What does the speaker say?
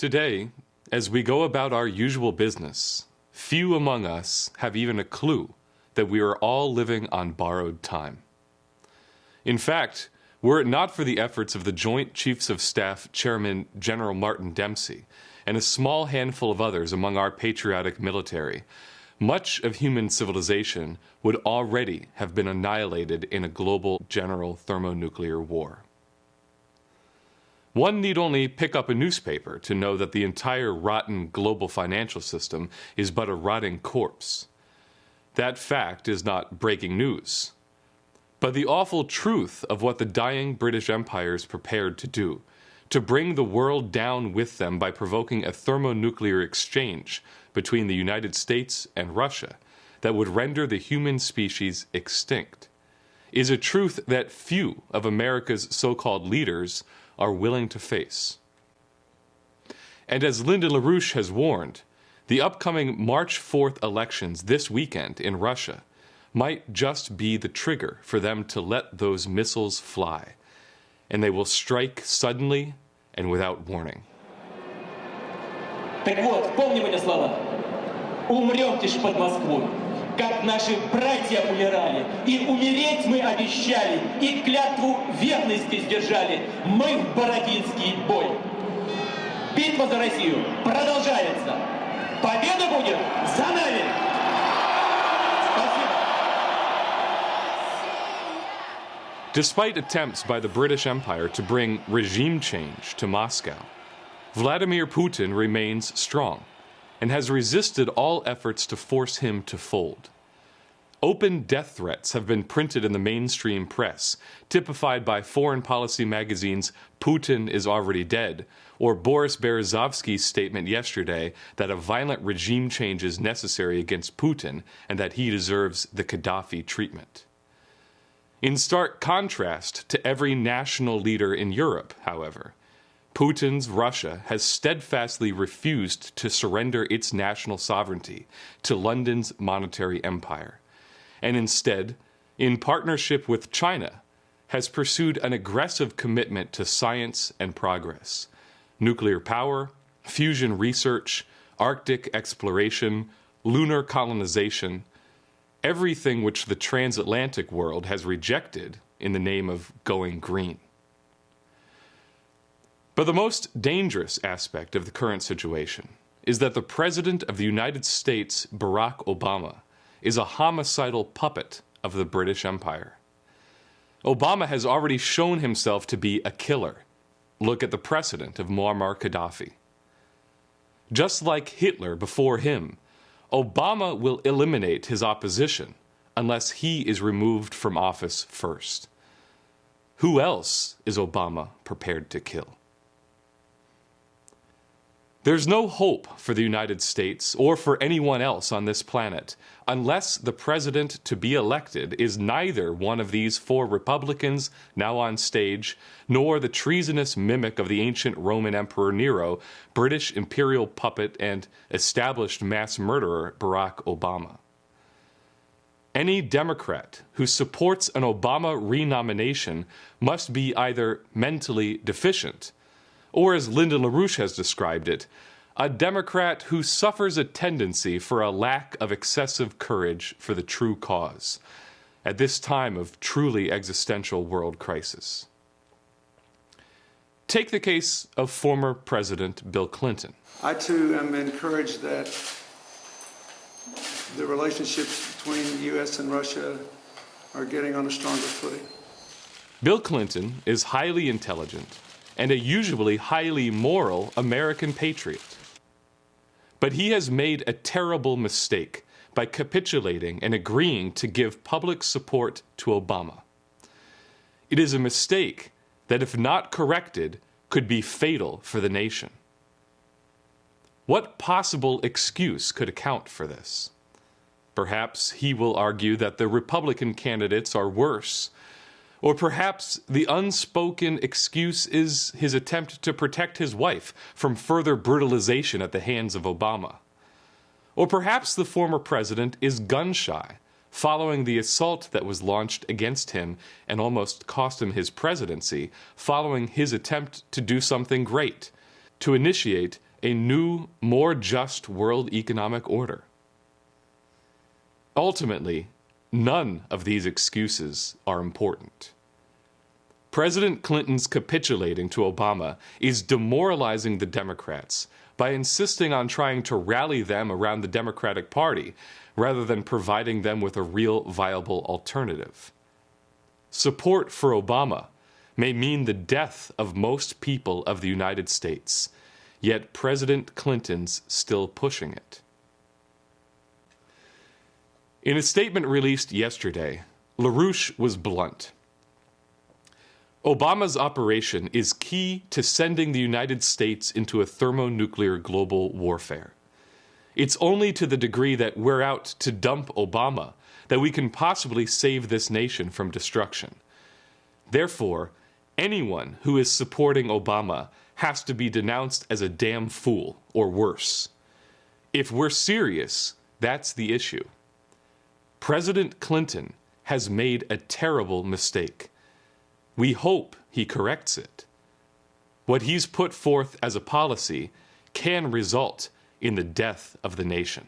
Today, as we go about our usual business, few among us have even a clue that we are all living on borrowed time. In fact, were it not for the efforts of the Joint Chiefs of Staff Chairman General Martin Dempsey and a small handful of others among our patriotic military, much of human civilization would already have been annihilated in a global general thermonuclear war. One need only pick up a newspaper to know that the entire rotten global financial system is but a rotting corpse. That fact is not breaking news, but the awful truth of what the dying British Empire is prepared to do, to bring the world down with them by provoking a thermonuclear exchange between the United States and Russia that would render the human species extinct, is a truth that few of America's so-called leaders are willing to face. And as Lyndon LaRouche has warned, the upcoming March 4th elections this weekend in Russia might just be the trigger for them to let those missiles fly, and they will strike suddenly and without warning. Так вот, помним эти слова. Умрем тишь под Москву, как наши братья умирали, и умереть мы обещали, и клятву верности сдержали. Мы в Бородинский бой. Битва за Россию продолжается. Победа будет за нами. Спасибо. Despite attempts by the British Empire to bring regime change to Moscow, Vladimir Putin remains strong and has resisted all efforts to force him to fold. Open death threats have been printed in the mainstream press, typified by foreign policy magazines "Putin is already dead," or Boris Berezovsky's statement yesterday that a violent regime change is necessary against Putin and that he deserves the Gaddafi treatment. In stark contrast to every national leader in Europe, however, Putin's Russia has steadfastly refused to surrender its national sovereignty to London's monetary empire, and instead, in partnership with China, has pursued an aggressive commitment to science and progress, nuclear power, fusion research, Arctic exploration, lunar colonization, everything which the transatlantic world has rejected in the name of going green. But the most dangerous aspect of the current situation is that the President of the United States, Barack Obama, is a homicidal puppet of the British Empire. Obama has already shown himself to be a killer. Look at the precedent of Muammar Gaddafi. Just like Hitler before him, Obama will eliminate his opposition unless he is removed from office first. Who else is Obama prepared to kill? There's no hope for the United States or for anyone else on this planet unless the president to be elected is neither one of these four Republicans now on stage, nor the treasonous mimic of the ancient Roman Emperor Nero, British imperial puppet and established mass murderer Barack Obama. Any Democrat who supports an Obama renomination must be either mentally deficient, or as Lyndon LaRouche has described it, a Democrat who suffers a tendency for a lack of excessive courage for the true cause at this time of truly existential world crisis. Take the case of former President Bill Clinton. I, too, am encouraged that the relationships between the U.S. and Russia are getting on a stronger footing. Bill Clinton is highly intelligent and a usually highly moral American patriot. But he has made a terrible mistake by capitulating and agreeing to give public support to Obama. It is a mistake that, if not corrected, could be fatal for the nation. What possible excuse could account for this? Perhaps he will argue that the Republican candidates are worse. Or perhaps the unspoken excuse is his attempt to protect his wife from further brutalization at the hands of Obama. Or perhaps the former president is gun-shy, following the assault that was launched against him and almost cost him his presidency, following his attempt to do something great, to initiate a new, more just world economic order. Ultimately, none of these excuses are important. President Clinton's capitulating to Obama is demoralizing the Democrats by insisting on trying to rally them around the Democratic Party rather than providing them with a real viable alternative. Support for Obama may mean the death of most people of the United States, yet President Clinton's still pushing it. In a statement released yesterday, LaRouche was blunt. Obama's operation is key to sending the United States into a thermonuclear global warfare. It's only to the degree that we're out to dump Obama that we can possibly save this nation from destruction. Therefore, anyone who is supporting Obama has to be denounced as a damn fool or worse. If we're serious, that's the issue. President Clinton has made a terrible mistake. We hope he corrects it. What he's put forth as a policy can result in the death of the nation.